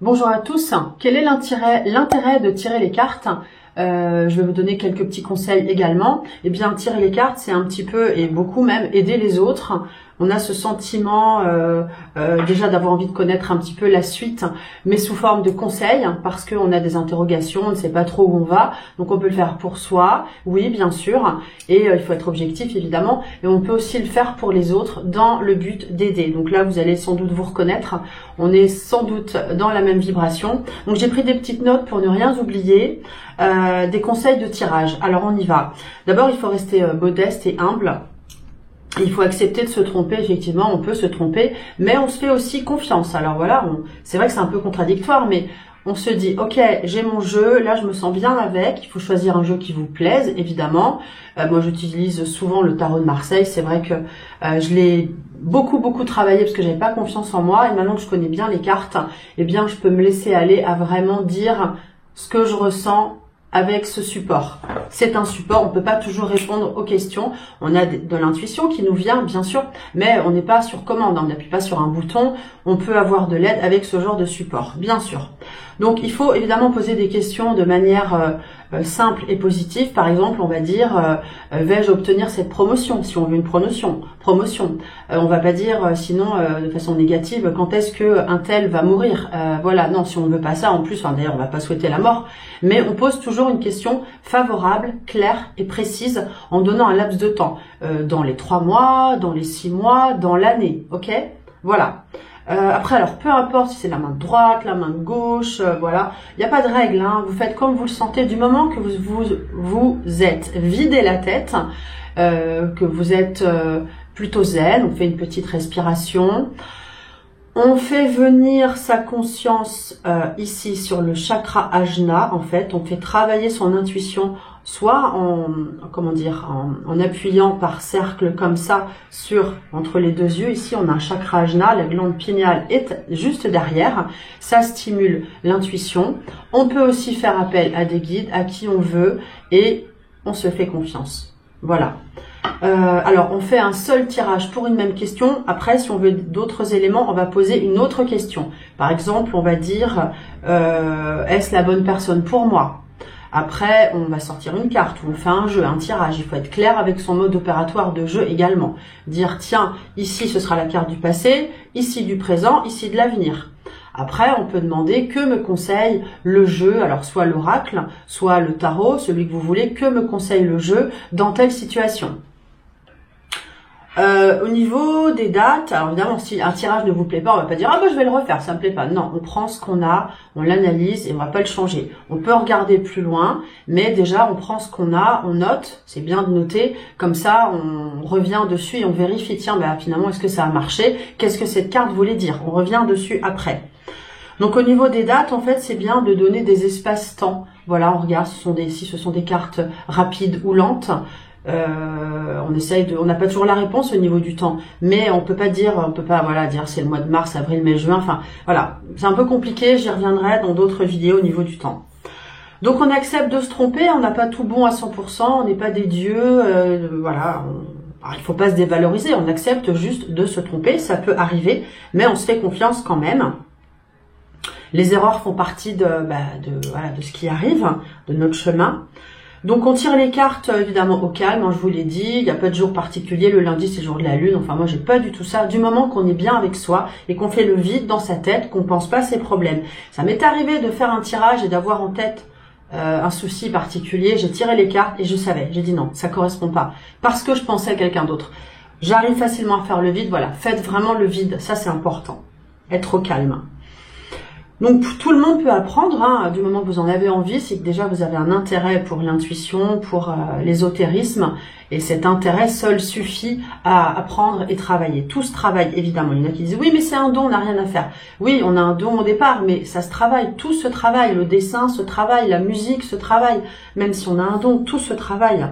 Bonjour à tous. Quel est l'intérêt de tirer les cartes? Je vais vous donner quelques petits conseils également. Eh bien, tirer les cartes, c'est un petit peu, et beaucoup même, aider les autres. On a ce sentiment déjà d'avoir envie de connaître un petit peu la suite, mais sous forme de conseils, parce qu'on a des interrogations, on ne sait pas trop où on va. Donc on peut le faire pour soi, oui bien sûr, et il faut être objectif évidemment, et on peut aussi le faire pour les autres dans le but d'aider. Donc là vous allez sans doute vous reconnaître, on est sans doute dans la même vibration. Donc j'ai pris des petites notes pour ne rien oublier, des conseils de tirage. Alors on y va. D'abord il faut rester modeste et humble. Il faut accepter de se tromper, effectivement, on peut se tromper, mais on se fait aussi confiance. Alors voilà, c'est vrai que c'est un peu contradictoire, mais on se dit, ok, j'ai mon jeu, là je me sens bien avec, il faut choisir un jeu qui vous plaise, évidemment. Moi j'utilise souvent le tarot de Marseille, c'est vrai que je l'ai beaucoup travaillé parce que j'avais pas confiance en moi, et maintenant que je connais bien les cartes, eh bien je peux me laisser aller à vraiment dire ce que je ressens avec ce support. C'est un support, on ne peut pas toujours répondre aux questions. On a de l'intuition qui nous vient, bien sûr, mais on n'est pas sur commande, on n'appuie pas sur un bouton. On peut avoir de l'aide avec ce genre de support, bien sûr. Donc, il faut évidemment poser des questions de manière simple et positive. Par exemple, on va dire vais-je obtenir cette promotion, si on veut une promotion. On va pas dire sinon de façon négative quand est-ce que un tel va mourir. Voilà, non, si on ne veut pas ça, en plus, d'ailleurs, on va pas souhaiter la mort, mais on pose toujours une question favorable, claire et précise en donnant un laps de temps dans les 3 mois, dans les 6 mois, dans l'année, ok? Voilà. Après, alors, peu importe si c'est la main droite, la main gauche, voilà. Il n'y a pas de règle, hein. Vous faites comme vous le sentez du moment que vous êtes vidé la tête, que vous êtes plutôt zen. On fait une petite respiration. On fait venir sa conscience ici sur le chakra ajna, en fait. On fait travailler son intuition, soit en appuyant par cercle comme ça entre les deux yeux. Ici, on a un chakra ajna, la glande pinéale est juste derrière. Ça stimule l'intuition. On peut aussi faire appel à des guides, à qui on veut, et on se fait confiance. Voilà. Alors, on fait un seul tirage pour une même question. Après, si on veut d'autres éléments, on va poser une autre question. Par exemple, on va dire est-ce la bonne personne pour moi? Après, on va sortir une carte ou on fait un jeu, un tirage. Il faut être clair avec son mode opératoire de jeu également. Dire, tiens, ici, ce sera la carte du passé, ici du présent, ici de l'avenir. Après, on peut demander que me conseille le jeu, alors soit l'oracle, soit le tarot, celui que vous voulez, que me conseille le jeu dans telle situation. Au niveau des dates, alors évidemment, si un tirage ne vous plaît pas, on va pas dire « Ah ben je vais le refaire, ça me plaît pas ». Non, on prend ce qu'on a, on l'analyse et on va pas le changer. On peut regarder plus loin, mais déjà on prend ce qu'on a, on note, c'est bien de noter, comme ça on revient dessus et on vérifie, tiens, ben, finalement est-ce que ça a marché? Qu'est-ce que cette carte voulait dire? On revient dessus après. Donc au niveau des dates, en fait, c'est bien de donner des espaces-temps. Voilà, on regarde si ce sont des cartes rapides ou lentes. On n'a pas toujours la réponse au niveau du temps, mais on peut pas dire c'est le mois de mars, avril, mai, juin. Enfin voilà, c'est un peu compliqué. J'y reviendrai dans d'autres vidéos au niveau du temps. Donc on accepte de se tromper. On n'a pas tout bon à 100%. On n'est pas des dieux. Voilà. Alors, il faut pas se dévaloriser. On accepte juste de se tromper. Ça peut arriver, mais on se fait confiance quand même. Les erreurs font partie de ce qui arrive, de notre chemin. Donc on tire les cartes évidemment au calme, hein, je vous l'ai dit, il n'y a pas de jour particulier, le lundi c'est le jour de la lune, enfin moi j'ai pas du tout ça, du moment qu'on est bien avec soi et qu'on fait le vide dans sa tête, qu'on pense pas à ses problèmes. Ça m'est arrivé de faire un tirage et d'avoir en tête un souci particulier, j'ai tiré les cartes et je savais, j'ai dit non, ça correspond pas, parce que je pensais à quelqu'un d'autre. J'arrive facilement à faire le vide, voilà, faites vraiment le vide, ça c'est important, être au calme. Donc tout le monde peut apprendre, hein, du moment que vous en avez envie, c'est que déjà vous avez un intérêt pour l'intuition, pour l'ésotérisme, et cet intérêt seul suffit à apprendre et travailler. Tout se travaille évidemment. Il y en a qui disent oui mais c'est un don, on n'a rien à faire. Oui, on a un don au départ, mais ça se travaille, tout se travaille, le dessin se travaille, la musique se travaille, même si on a un don, tout se travaille.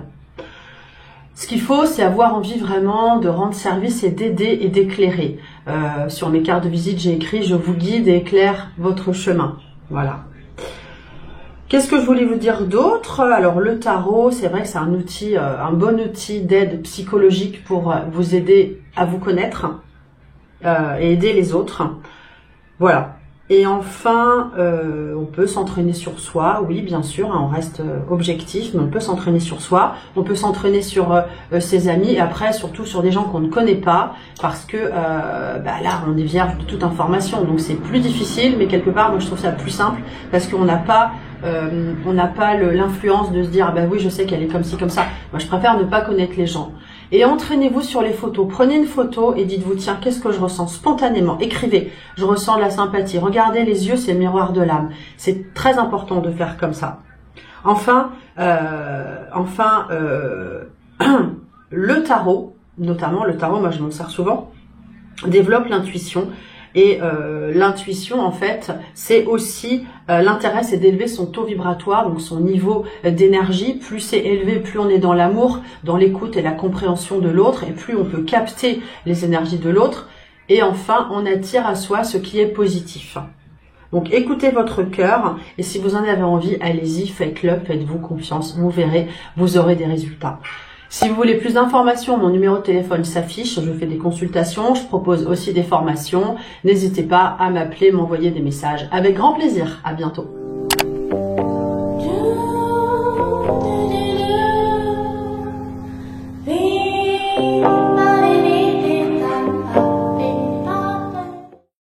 Ce qu'il faut, c'est avoir envie vraiment de rendre service et d'aider et d'éclairer. Sur mes cartes de visite, j'ai écrit « Je vous guide et éclaire votre chemin ». Voilà. Qu'est-ce que je voulais vous dire d'autre? Alors, le tarot, c'est vrai que c'est un outil, un bon outil d'aide psychologique pour vous aider à vous connaître et aider les autres. Voilà. Et enfin, on peut s'entraîner sur soi, oui bien sûr, hein, on reste objectif, mais on peut s'entraîner sur soi, on peut s'entraîner sur ses amis, et après surtout sur des gens qu'on ne connaît pas, parce que là on est vierge de toute information, donc c'est plus difficile, mais quelque part moi je trouve ça plus simple, parce qu'on n'a pas l'influence de se dire ah ben oui je sais qu'elle est comme ci comme ça. Moi je préfère ne pas connaître les gens. Et entraînez-vous sur les photos. Prenez une photo et dites-vous tiens qu'est-ce que je ressens spontanément. Écrivez. Je ressens de la sympathie. Regardez les yeux, c'est le miroir de l'âme. C'est très important de faire comme ça. Enfin, le tarot, notamment le tarot, moi je m'en sers souvent, développe l'intuition. Et l'intuition, en fait, c'est aussi, l'intérêt, c'est d'élever son taux vibratoire, donc son niveau d'énergie. Plus c'est élevé, plus on est dans l'amour, dans l'écoute et la compréhension de l'autre, et plus on peut capter les énergies de l'autre. Et enfin, on attire à soi ce qui est positif. Donc écoutez votre cœur, et si vous en avez envie, allez-y, faites-le, faites-vous confiance, vous verrez, vous aurez des résultats. Si vous voulez plus d'informations, mon numéro de téléphone s'affiche, je fais des consultations, je propose aussi des formations. N'hésitez pas à m'appeler, m'envoyer des messages. Avec grand plaisir, à bientôt.